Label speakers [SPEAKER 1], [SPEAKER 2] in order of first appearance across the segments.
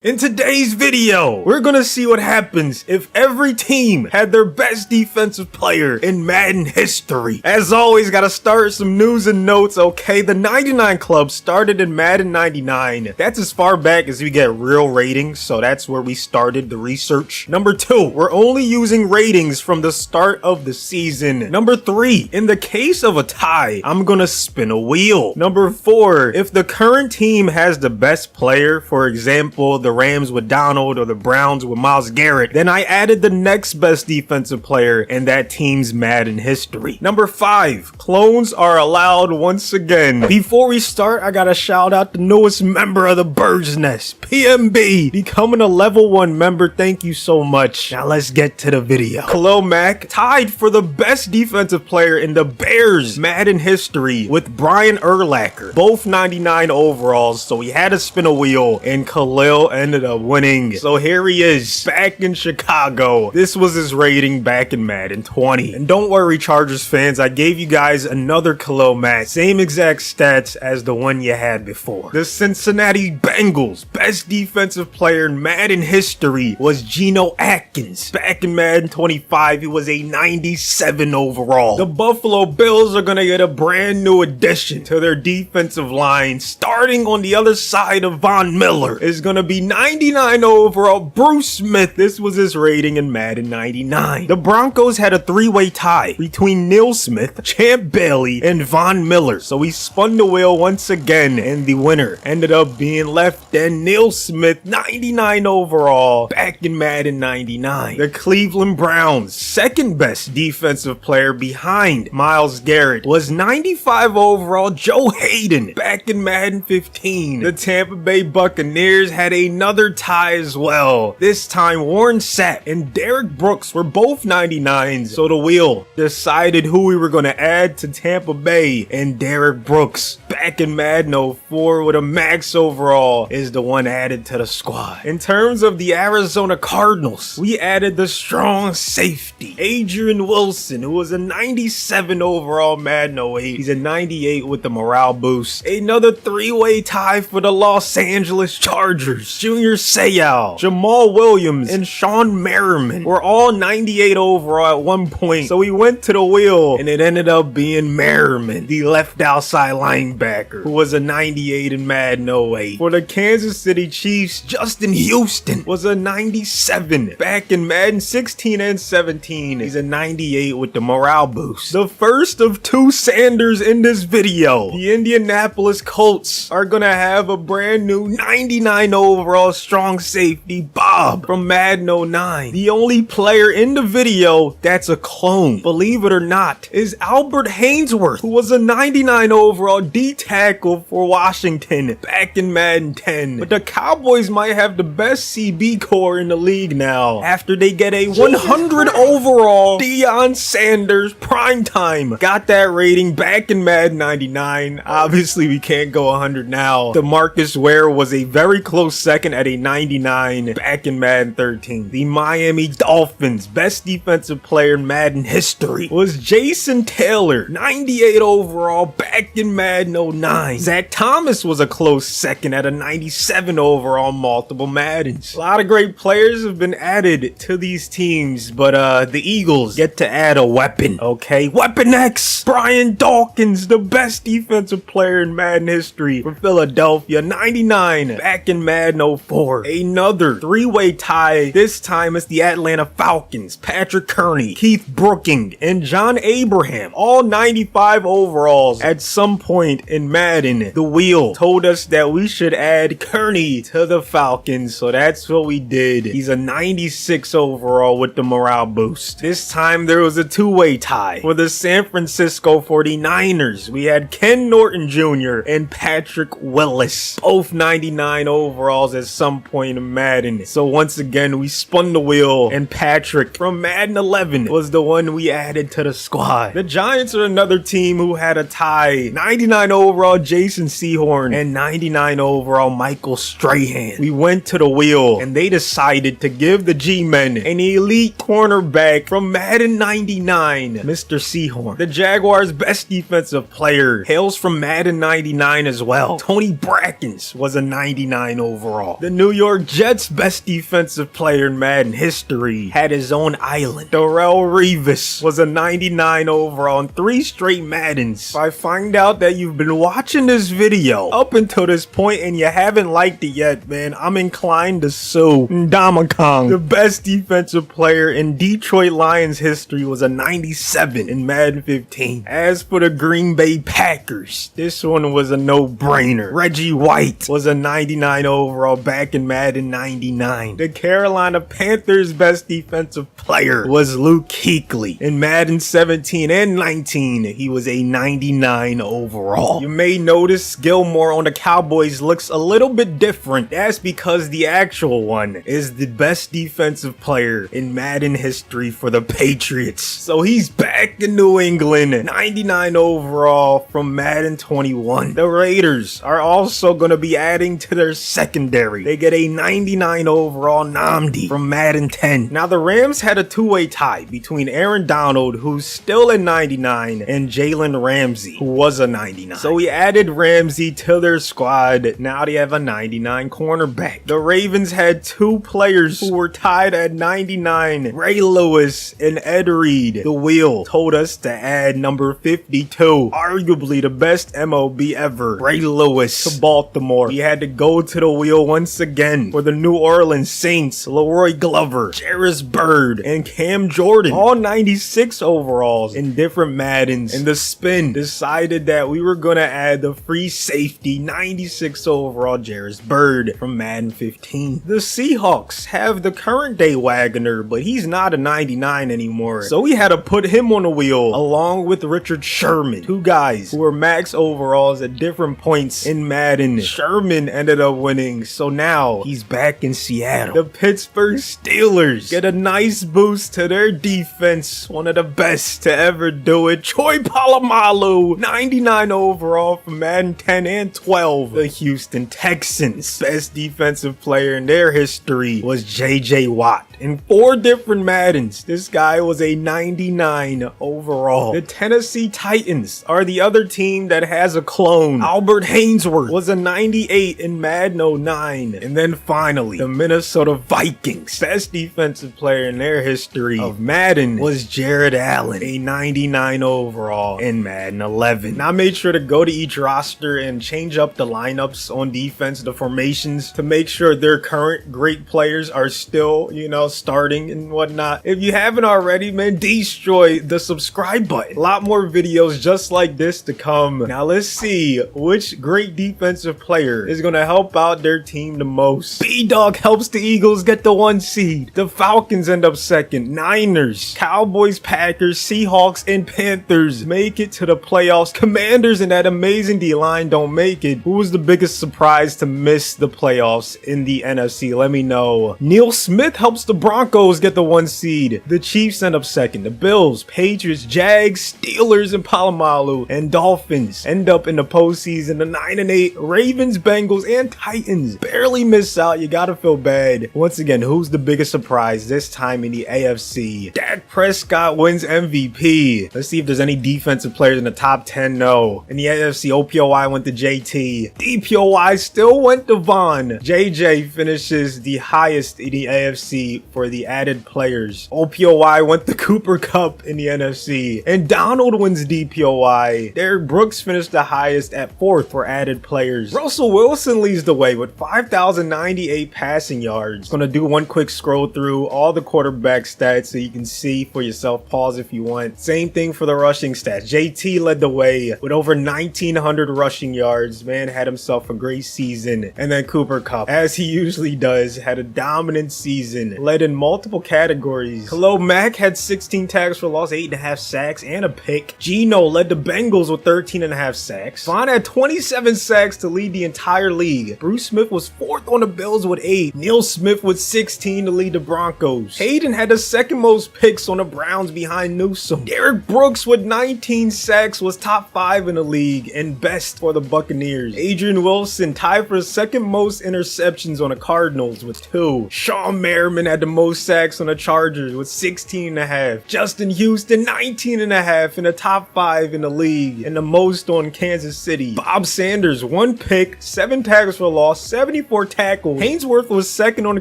[SPEAKER 1] In today's video, we're gonna see what happens if every team had their best defensive player in Madden history. As always, gotta start some news and notes, okay? The 99 Club started in Madden 99. That's as far back as we get real ratings, so that's where we started the research. Number 2, we're only using ratings from the start of the season. Number 3, in the case of a tie, I'm gonna spin a wheel. Number 4, if the current team has the best player, for example, the Rams with Donald or the Browns with Myles Garrett, then I added the next best defensive player in that team's Madden history. Number 5, clones are allowed once again. Before we start, I gotta shout out the newest member of the Bird's Nest, PMB, becoming a level 1 member. Thank you so much. Now let's get to the video. Khalil Mack tied for the best defensive player in the Bears Madden history with Brian Urlacher, both 99 overalls, so he had to spin a wheel and Khalil ended up winning. So here he is, back in Chicago. This was his rating back in Madden 20. And don't worry, Chargers fans, I gave you guys another Khalil Mack, same exact stats as the one you had before. The Cincinnati Bengals best defensive player in Madden history was Geno Atkins. Back in Madden 25, he was a 97 overall. The Buffalo Bills are gonna get a brand new addition to their defensive line. Starting on the other side of Von Miller is gonna be 99 overall Bruce Smith. This was his rating in Madden 99. The Broncos had a 3-way tie between Neil Smith, Champ Bailey, and Von Miller. So he spun the wheel once again, and the winner ended up being left and Neil Smith, 99 overall, back in Madden 99. The Cleveland Browns' second best defensive player behind Myles Garrett was 95 overall Joe Hayden, back in Madden 15. The Tampa Bay Buccaneers had another tie as well. This time Warren Sapp and Derrick Brooks were both 99s, so the wheel decided who we were going to add to Tampa Bay, and Derrick Brooks, back in Madden 04 with a max overall, is the one added to the squad. In terms of the Arizona Cardinals, we added the strong safety Adrian Wilson, who was a 97 overall Madden 08. He's a 98 with the morale boost. Another 3-way tie for the Los Angeles Chargers. Junior Seau, Jamal Williams, and Sean Merriman were all 98 overall at one point, so we went to the wheel and it ended up being Merriman, the left outside linebacker, who was a 98 in Madden 08. For the Kansas City Chiefs, Justin Houston was a 97 back in Madden 16 and 17. He's a 98 with the morale boost. The first of 2 Sanders in this video. The Indianapolis Colts are gonna have a brand new 99 overall strong safety Bob from Madden 09. The only player in the video that's a clone, believe it or not, is Albert Haynesworth, who was a 99 overall D tackle for Washington back in Madden 10. But the Cowboys might have the best CB core in the league now after they get a 100 overall Deion Sanders primetime. Got that rating back in Madden 99. Obviously we can't go 100 now. DeMarcus Ware was a very close second at a 99 back in Madden 13. The Miami Dolphins best defensive player in Madden history was Jason Taylor, 98 overall back in Madden 09. Zach Thomas was a close second at a 97 overall multiple Maddens. A lot of great players have been added to these teams, but the Eagles get to add a weapon, okay? Weapon X! Brian Dawkins, the best defensive player in Madden history from Philadelphia, 99 back in Madden 04. Another 3-way tie. This time it's the Atlanta Falcons, Patrick Kearney, Keith Brooking, and John Abraham, all 95 overalls at some point in Madden. The wheel told us that we should add Kearney to the Falcons, so that's what we did. He's a 96 overall with the morale boost. This time there was a 2-way tie. For the San Francisco 49ers, we had Ken Norton Jr. and Patrick Willis, both 99 overalls at some point in Madden. So once again, we spun the wheel and Patrick from Madden 11 was the one we added to the squad. The Giants are another team who had a tie, 99 overall overall Jason Sehorn, and 99 overall Michael Strahan. We went to the wheel, and they decided to give the G-Men an elite cornerback from Madden 99, Mr. Sehorn. The Jaguars' best defensive player hails from Madden 99 as well. Tony Brackens was a 99 overall. The New York Jets' best defensive player in Madden history had his own island. Darrelle Revis was a 99 overall in 3 straight Maddens. If I find out that you've been watching this video up until this point and you haven't liked it yet, man, I'm inclined to sue. Ndamukong, the best defensive player in Detroit Lions history, was a 97 in Madden 15. As for the Green Bay Packers, this one was a no-brainer. Reggie White was a 99 overall back in Madden 99. The Carolina Panthers' best defensive player was Luke Kuechly. In Madden 17 and 19, he was a 99 overall. You may notice Gilmore on the Cowboys looks a little bit different. That's because the actual one is the best defensive player in Madden history for the Patriots. So he's back in New England, 99 overall from Madden 21. The Raiders are also going to be adding to their secondary. They get a 99 overall Nnamdi from Madden 10. Now the Rams had a two-way tie between Aaron Donald, who's still at 99, and Jalen Ramsey, who was a 99. So we added Ramsey to their squad. Now they have a 99 cornerback. The Ravens had 2 players who were tied at 99, Ray Lewis and Ed Reed. The wheel told us to add number 52, arguably the best MOB ever, Ray Lewis, to Baltimore. We had to go to the wheel once again for the New Orleans Saints, Leroy Glover, Jarvis Byrd, and Cam Jordan, all 96 overalls in different Maddens. And the spin decided that we were gonna add the free safety 96 overall Jarvis Byrd from Madden 15. The Seahawks have the current day Wagner, but he's not a 99 anymore, so we had to put him on the wheel along with Richard Sherman, 2 guys who were max overalls at different points in Madden. Sherman ended up winning, so now he's back in Seattle. The Pittsburgh Steelers get a nice boost to their defense, one of the best to ever do it. Troy Polamalu, 99 overall from Madden 10 and 12. The Houston Texans' best defensive player in their history was JJ Watt. In 4 different Maddens, this guy was a 99 overall. The Tennessee Titans are the other team that has a clone. Albert Hainsworth was a 98 in Madden 09. And then finally, the Minnesota Vikings' best defensive player in their history of Madden was Jared Allen, a 99 overall in Madden 11. Now I made sure to go to each roster and change up the lineups on defense, the formations, to make sure their current great players are still, starting and whatnot. If you haven't already, man, destroy the subscribe button. A lot more videos just like this to come. Now let's see which great defensive player is going to help out their team the most. B-Dog helps the Eagles get the 1 seed. The Falcons end up 2nd. Niners, Cowboys, Packers, Seahawks, and Panthers make it to the playoffs. Commanders and that amazing D-line don't make it. Who was the biggest surprise to miss the playoffs in the NFC? Let me know. Neil Smith helps the Broncos get the 1 seed. The Chiefs end up 2nd. The Bills, Patriots, Jags, Steelers, and Polamalu, and Dolphins end up in the postseason. The 9-8 Ravens, Bengals, and Titans barely miss out. You gotta feel bad. Once again, who's the biggest surprise this time in the AFC? Dak Prescott wins MVP. Let's see if there's any defensive players in the top 10. No. In the AFC, OPOY went to JT. DPOY still went to Vaughn. JJ finishes the highest in the AFC for the added players. OPOY went to Cooper Kupp in the NFC. And Donald wins DPOY. Derrick Brooks finished the highest at 4th for added players. Russell Wilson leads the way with 5,098 passing yards. Gonna do one quick scroll through all the quarterback stats so you can see for yourself. Pause if you want. Same thing for the rushing stats. JT led the way with over 1,900 rushing yards. Man had himself a great season. And then Cooper Kupp, as he usually does, had a dominant season. Led in multiple categories. Khalil Mack had 16 tackles for loss, 8.5 sacks, and a pick. Geno led the Bengals with 13.5 sacks. Vaughn had 27 sacks to lead the entire league. Bruce Smith was 4th on the Bills with 8. Neil Smith with 16 to lead the Broncos. Hayden had the 2nd most picks on the Browns behind Newsome. Derrick Brooks with 19 sacks was top 5 in the league. league and best for the Buccaneers. Adrian Wilson tied for the second most interceptions on the Cardinals with 2. Sean Merriman had the most sacks on the Chargers with 16.5. Justin Houston 19.5 in the top 5 in the league and the most on Kansas City. Bob Sanders 1 pick, 7 tackles for loss, 74 tackles. Haynesworth was second on the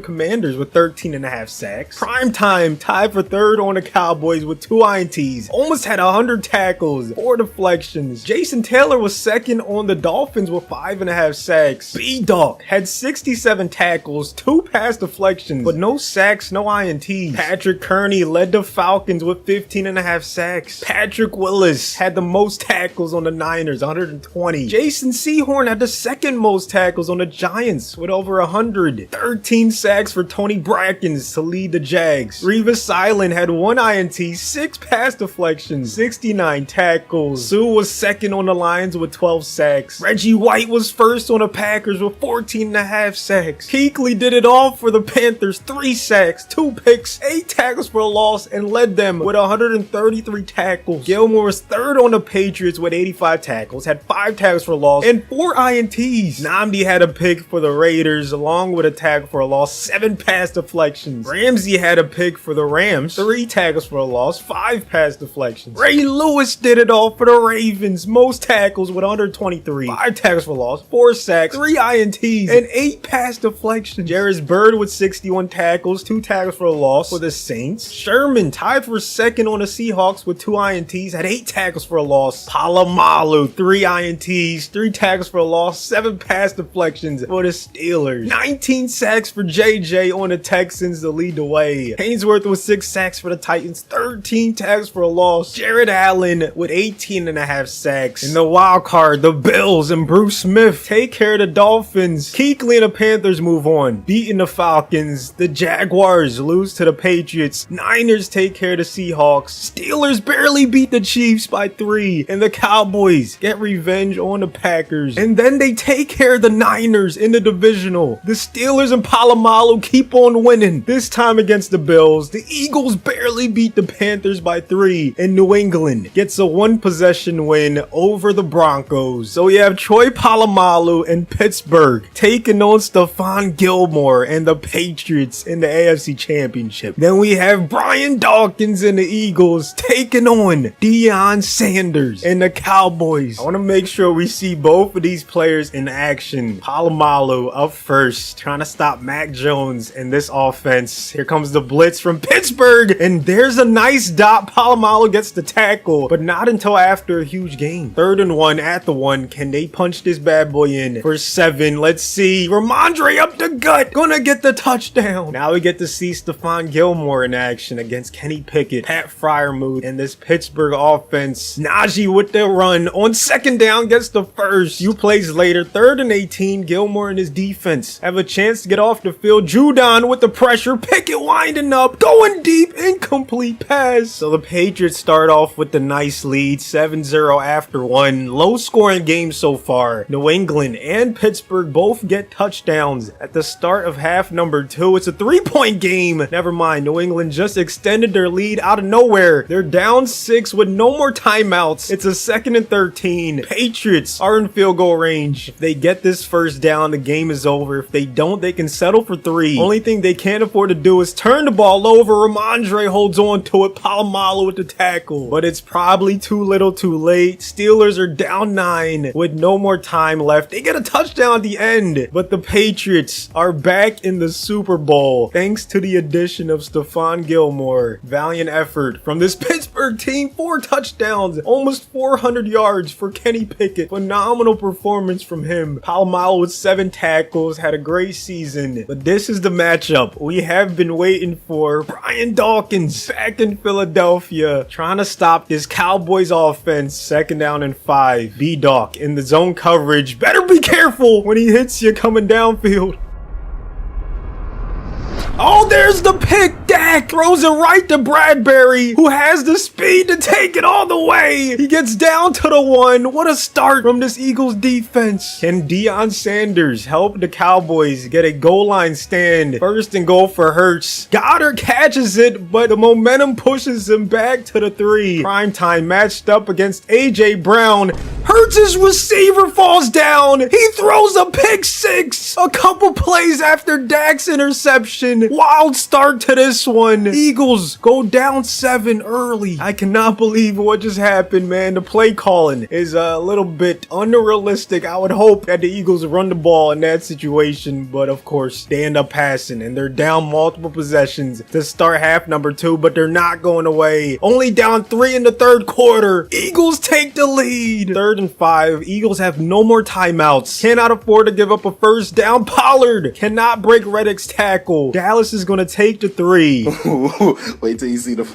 [SPEAKER 1] Commanders with 13.5 sacks. Primetime tied for 3rd on the Cowboys with 2 INTs. Almost had 100 tackles, 4 deflections. Jason Taylor was second on the Dolphins with 5.5 sacks. B-Dog had 67 tackles, 2 pass deflections, but no sacks, no INTs. Patrick Kearney led the Falcons with 15.5 sacks. Patrick Willis had the most tackles on the Niners, 120. Jason Sehorn had the second most tackles on the Giants with over 100. 13 sacks for Tony Brackens to lead the Jags. Revis Island had 1 INT, 6 pass deflections, 69 tackles. Sue was second on the Lions with 12 sacks. Reggie White was first on the Packers with 14.5 sacks. Kuechly did it all for the Panthers, 3 sacks, 2 picks, 8 tackles for a loss, and led them with 133 tackles. Gilmore was 3rd on the Patriots with 85 tackles, had 5 tackles for a loss, and 4 INTs. Nnamdi had a pick for the Raiders along with a tackle for a loss, 7 pass deflections. Ramsey had a pick for the Rams, 3 tackles for a loss, 5 pass deflections. Ray Lewis did it all for the Ravens, most tackles with 123, 5 tackles for a loss, 4 sacks, 3 INTs, and 8 pass deflections. Jarris Bird with 61 tackles, 2 tackles for a loss for the Saints. Sherman tied for second on the Seahawks with 2 INTs, had 8 tackles for a loss. Palomalu, 3 INTs, 3 tackles for a loss, 7 pass deflections for the Steelers. 19 sacks for JJ on the Texans to lead the way. Haynesworth with 6 sacks for the Titans, 13 tackles for a loss. Jared Allen with 18.5 sacks. In the wild card, the Bills and Bruce Smith take care of the Dolphins. Kuechly and the Panthers move on, beating the Falcons. The Jaguars lose to the Patriots. Niners take care of the Seahawks. Steelers barely beat the Chiefs by 3. And the Cowboys get revenge on the Packers. And then they take care of the Niners in the divisional. The Steelers and Palomalu keep on winning, this time against the Bills. The Eagles barely beat the Panthers by 3. And New England gets a 1-possession win over the Broncos. So you have Troy Polamalu and Pittsburgh taking on Stephon Gilmore and the Patriots in the AFC Championship. Then we have Brian Dawkins and the Eagles taking on Deion Sanders and the Cowboys. I want to make sure we see both of these players in action. Polamalu up first, trying to stop Mac Jones in this offense. Here comes the blitz from Pittsburgh, and there's a nice dot. Polamalu gets the tackle, but not until after a huge gain. 3rd and 1 at the 1. Can they punch this bad boy in for 7? Let's see. Ramondre up the gut, gonna get the touchdown. Now we get to see Stephon Gilmore in action against Kenny Pickett, Pat Freiermuth, and this Pittsburgh offense. Najee with the run on 2nd down, gets the first. Few plays later, 3rd and 18, Gilmore and his defense have a chance to get off the field. Judon with the pressure, Pickett winding up, going deep, incomplete pass. So the Patriots start off with the nice lead, 7-0 after 1. Low scoring game so far. New England and Pittsburgh both get touchdowns at the start of half number 2. It's a 3-point game. Never mind, New England just extended their lead out of nowhere. They're down 6 with no more timeouts. It's a 2nd and 13. Patriots are in field goal range. If they get this first down, the game is over. If they don't, they can settle for 3. Only thing they can't afford to do is turn the ball over. Ramondre holds on to it. Polamalu with the tackle. But it's probably too little too late. Steelers are down 9 with no more time left. They get a touchdown at the end. But the Patriots are back in the Super Bowl thanks to the addition of Stephon Gilmore. Valiant effort from this Pittsburgh team. 4 touchdowns, almost 400 yards for Kenny Pickett. Phenomenal performance from him. Polamalu with 7 tackles, had a great season. But this is the matchup we have been waiting for. Brian Dawkins back in Philadelphia, trying to stop this Cowboys offense. 2nd down and 5. B-Dawk in the zone coverage. Better be careful when he hits you coming downfield. Oh, there's the pick. Dak throws it right to Bradbury, who has the speed to take it all the way. He gets down to the 1. What a start from this Eagles defense. Can Deion Sanders help the Cowboys get a goal line stand? 1st and goal for Hurts. Goddard catches it, but the momentum pushes him back to the 3. Primetime matched up against AJ Brown. Hurts' receiver falls down. He throws a pick 6. A couple plays after Dak's interception. Wild start to this one. Eagles go down 7 early. I cannot believe what just happened, man. The play calling is a little bit unrealistic. I would hope that the Eagles run the ball in that situation, but of course they end up passing and they're down multiple possessions to start half number 2, but they're not going away. Only down 3 in the 3rd quarter. Eagles take the lead. 3rd and 5. Eagles have no more timeouts. Cannot afford to give up a 1st down. Pollard cannot break Reddick's tackle. Dallas is going to take the 3.
[SPEAKER 2] Wait till you see the...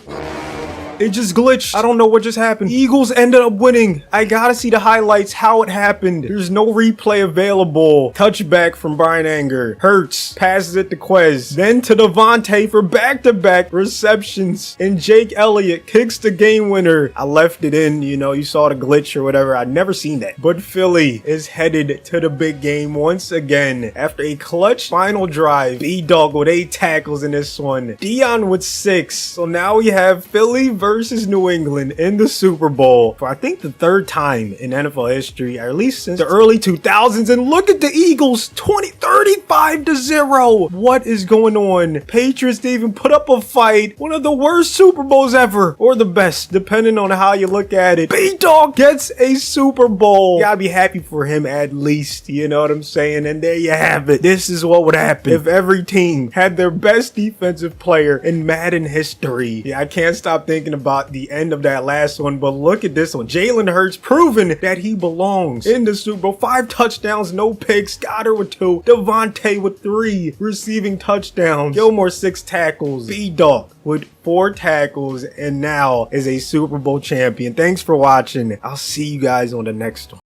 [SPEAKER 1] It just glitched. I don't know what just happened. Eagles ended up winning. I gotta see the highlights, how it happened. There's no replay available. Touchback from Brian Anger. Hurts passes it to Quez. Then to Devontae for back-to-back receptions. And Jake Elliott kicks the game winner. I left it in, you know, you saw the glitch or whatever. I'd never seen that. But Philly is headed to the big game once again. After a clutch final drive. B-Dog with 8 tackles in this one. Deion with 6. So now we have Philly versus New England in the Super Bowl for I think the 3rd time in NFL history, or at least since the early 2000s. And look at the Eagles, 35-0. What is going on? Patriots didn't even put up a fight. One of the worst Super Bowls ever, or the best, depending on how you look at it. B-Dog gets a Super Bowl. You gotta be happy for him at least, you know what I'm saying? And there you have it. This is what would happen if every team had their best defensive player in Madden history. Yeah, I can't stop thinking about the end of that last one, but look at this one. Jalen Hurts proving that he belongs in the Super Bowl. 5 touchdowns, no picks. Goddard with 2. Devontae with 3 receiving touchdowns. Gilmore 6 tackles. B-Dog with 4 tackles, and now is a Super Bowl champion. Thanks for watching. I'll see you guys on the next one.